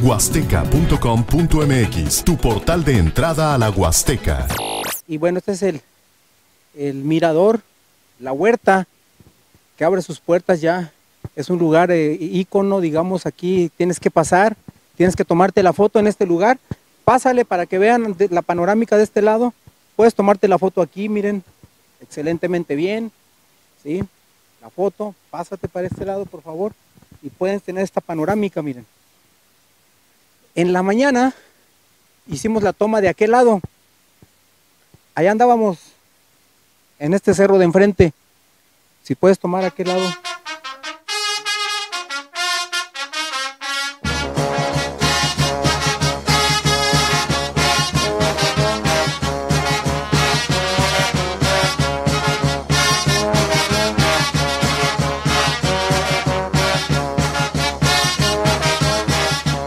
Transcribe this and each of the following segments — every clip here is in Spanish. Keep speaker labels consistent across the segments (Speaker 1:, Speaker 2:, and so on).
Speaker 1: Huasteca.com.mx, tu portal de entrada a la Huasteca.
Speaker 2: Y bueno, este es el mirador, la huerta, que abre sus puertas ya. Es un lugar ícono, digamos, aquí tienes que pasar, tienes que tomarte la foto en este lugar. Pásale para que vean la panorámica de este lado. Puedes tomarte la foto aquí, miren, excelentemente bien, ¿sí? La foto, pásate para este lado, por favor, y puedes tener esta panorámica, miren. En la mañana hicimos la toma de aquel lado. Allá andábamos en este cerro de enfrente. Si puedes tomar aquel lado.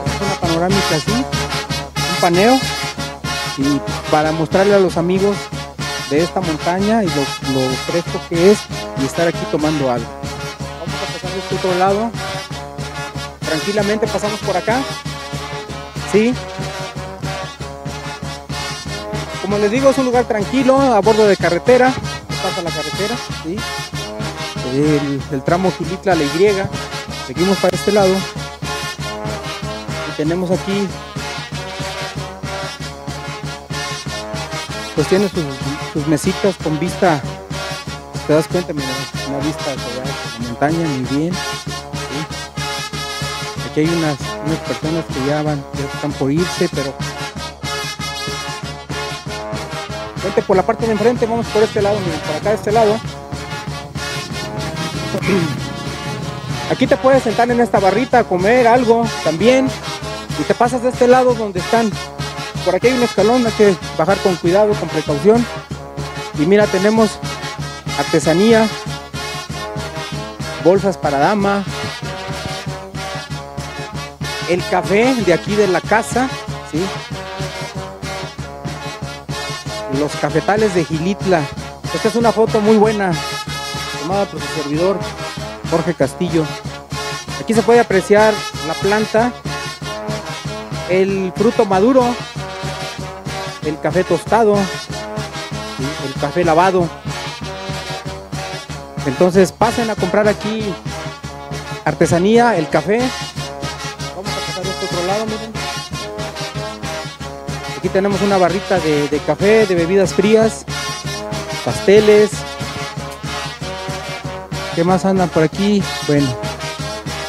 Speaker 2: Es una panorámica así, un paneo, y para mostrarle a los amigos de esta montaña y lo fresco que es y estar aquí tomando algo. Vamos a pasar de este otro lado. Tranquilamente pasamos por acá. Sí. Como les digo, es un lugar tranquilo, a bordo de carretera. Pasa la carretera, ¿sí? El tramo Gilitla La Y. Seguimos para este lado. Y tenemos aquí, pues tiene sus mesitas con vista. Te das cuenta, mira, una vista hacia la montaña, muy bien, ¿sí? Aquí hay unas personas que ya están por irse, pero vente por la parte de enfrente. Vamos por este lado, miren, por acá de este lado. Aquí te puedes sentar en esta barrita a comer algo también, y te pasas de este lado donde están. Por aquí hay un escalón, hay que bajar con cuidado, con precaución. Y mira, tenemos artesanía, bolsas para dama, el café de aquí de la casa, ¿sí? Los cafetales de Gilitla. Esta es una foto muy buena, tomada por su servidor Jorge Castillo. Aquí se puede apreciar la planta, el fruto maduro, el café tostado, ¿sí? El café lavado. Entonces pasen a comprar aquí artesanía, el café. Vamos a pasar a este otro lado, miren. Aquí tenemos una barrita de café, de bebidas frías, pasteles. ¿Qué más andan por aquí? Bueno,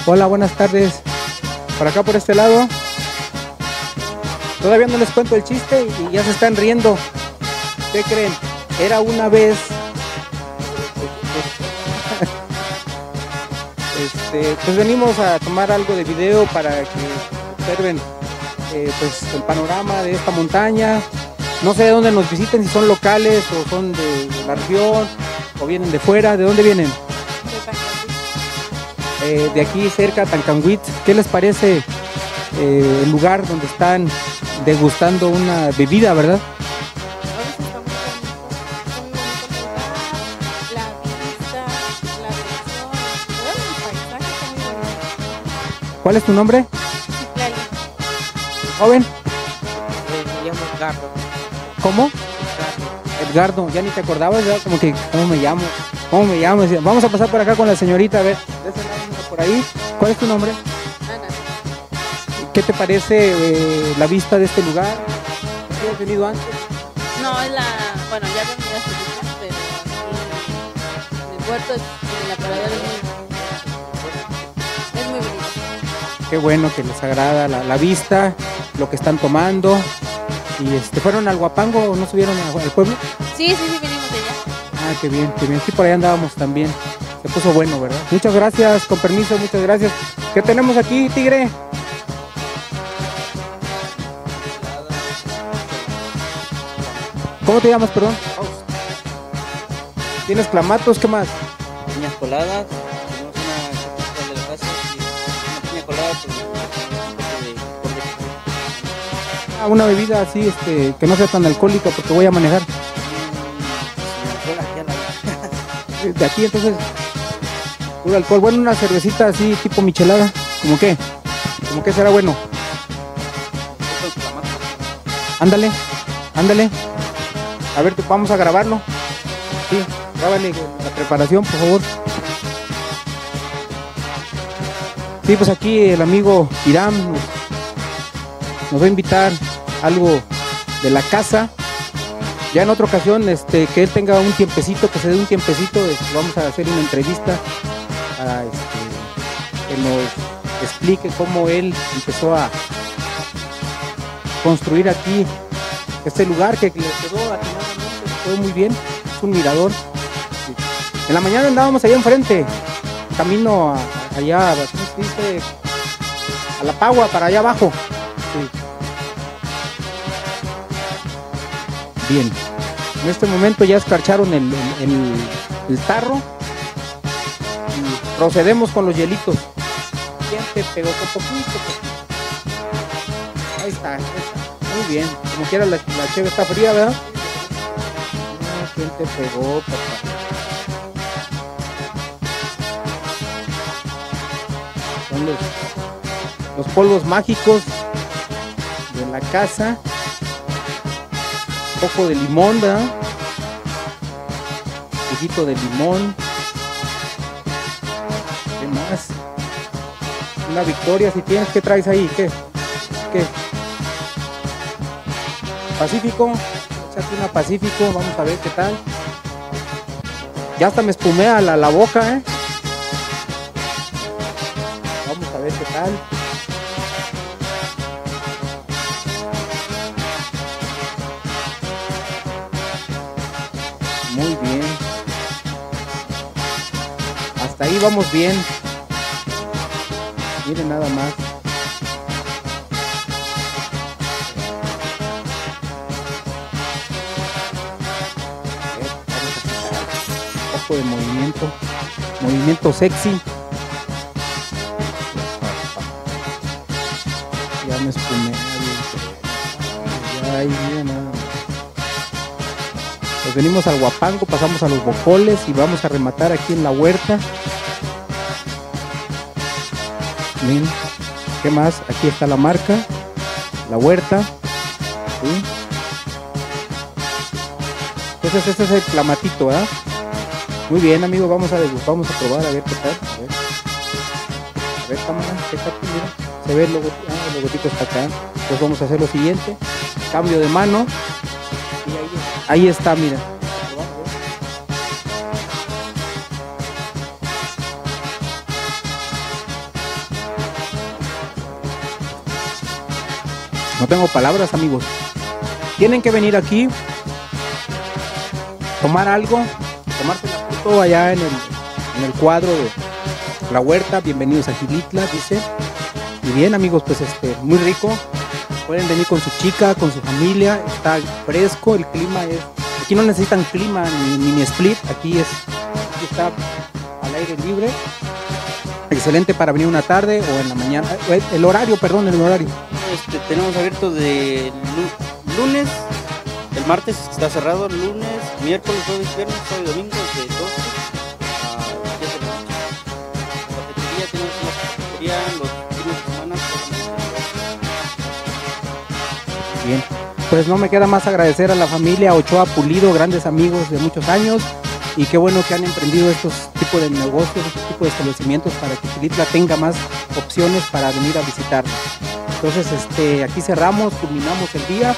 Speaker 2: hola, buenas tardes. Por acá, por este lado. Todavía no les cuento el chiste y ya se están riendo. ¿Qué creen? Era una vez... pues venimos a tomar algo de video para que observen pues el panorama de esta montaña. No sé de dónde nos visiten, si son locales o son de la región o vienen de fuera. ¿De dónde vienen? De aquí cerca, Tancanhuitz. ¿Qué les parece el lugar donde están degustando una bebida, verdad? ¿Cuál es tu nombre?
Speaker 3: Lali.
Speaker 2: Joven.
Speaker 4: Me llamo Edgardo.
Speaker 2: ¿Cómo? Edgardo, ya ni te acordabas, ¿verdad? Como que, ¿cómo me llamo? ¿Cómo me llamo? Vamos a pasar por acá con la señorita, a ver, de ese lado, por ahí. ¿Cuál es tu nombre?
Speaker 3: Ana.
Speaker 2: ¿Qué te parece la vista de este lugar? ¿Has venido antes?
Speaker 3: No, es la... Bueno, ya vendí hace días, pero aquí en el puerto, en la paradera es muy bonito.
Speaker 2: Qué bueno que les agrada la vista, lo que están tomando. ¿Y fueron al Huapango o no subieron al pueblo?
Speaker 3: Sí, venimos de allá.
Speaker 2: Ah, qué bien, qué bien. Sí, por ahí andábamos también. Se puso bueno, ¿verdad? Muchas gracias, con permiso, muchas gracias. ¿Qué tenemos aquí, tigre? ¿Cómo te llamas, perdón? ¿Tienes clamatos? ¿Qué más?
Speaker 4: Piñas coladas, tenemos una de la casa y una piña colada
Speaker 2: Ah, una bebida así, que no sea tan alcohólica porque voy a manejar. De aquí, entonces, puro alcohol. Bueno, una cervecita así, tipo michelada. ¿Cómo qué? ¿Cómo qué será bueno? Ándale, ándale. A ver, vamos a grabarlo. Sí, grábale la preparación, por favor. Sí, pues aquí el amigo Hiram nos va a invitar algo de la casa. Ya en otra ocasión, que él tenga un tiempecito, que se dé un tiempecito, vamos a hacer una entrevista a, que nos explique cómo él empezó a construir aquí este lugar que le quedó atinadamente, quedó muy bien, es un mirador. En la mañana andábamos allá enfrente, camino allá, ¿cómo se dice? A La Pagua, para allá abajo. Sí. Bien, en este momento ya escarcharon el tarro y procedemos con los hielitos. ¿Quién te pegó? Poquito. Ahí está. Muy bien, como quiera la cheve está fría, ¿verdad? No, ¿quién te pegó, papá? Son los polvos mágicos de la casa. Un poco de limón, ¿verdad? Un poquito de limón. ¿Qué más? Una Victoria, si tienes. ¿Qué traes ahí? ¿Qué? Pacífico, échate una Pacífico, vamos a ver qué tal. Ya hasta me espumea la boca, Vamos a ver qué tal. Muy bien. Hasta ahí vamos bien. Miren nada más. De movimiento sexy. Ya me espumé. Mira nada. Pues venimos al Huapango, pasamos a los Bocoles y vamos a rematar aquí en la huerta. Miren, ¿qué más? Aquí está la marca, la huerta. ¿Sí? Entonces este es el clamatito, ¿verdad? Muy bien, amigos, vamos a probar a ver qué tal. A ver, cámara, chécate, mira. Se ve el logotipo está acá. Entonces vamos a hacer lo siguiente. Cambio de mano. Y ahí está, mira. No tengo palabras, amigos. Tienen que venir aquí, tomar algo, tomarse la foto allá en el cuadro de la huerta. Bienvenidos a Gilitla, dice. Y bien, amigos, pues muy rico. Pueden venir con su chica, con su familia. Está fresco, el clima es... Aquí no necesitan clima ni split. Aquí está al aire libre. Excelente para venir una tarde o en la mañana. El horario.
Speaker 4: Tenemos abierto de lunes, el martes está cerrado, lunes, miércoles, jueves, viernes, sábado y domingo de 12 a 10 de la noche. La cafetería, tenemos una cafetería los fines de semana.
Speaker 2: Bien, pues no me queda más agradecer a la familia Ochoa Pulido, grandes amigos de muchos años, y qué bueno que han emprendido estos tipos de negocios, estos tipos de establecimientos para que Gilitla tenga más opciones para venir a visitarnos. Entonces aquí cerramos, culminamos el día.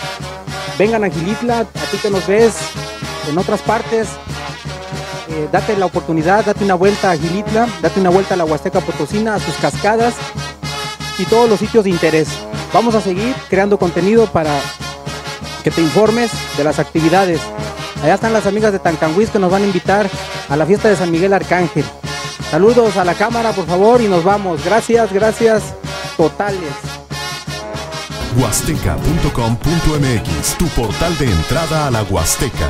Speaker 2: Vengan a Gilitla, a ti que nos ves en otras partes, date la oportunidad, date una vuelta a Gilitla, date una vuelta a la Huasteca Potosina, a sus cascadas y todos los sitios de interés. Vamos a seguir creando contenido para que te informes de las actividades. Allá están las amigas de Tancanhuiz que nos van a invitar a la fiesta de San Miguel Arcángel. Saludos a la cámara, por favor, y nos vamos. Gracias totales.
Speaker 1: Huasteca.com.mx, tu portal de entrada a la Huasteca.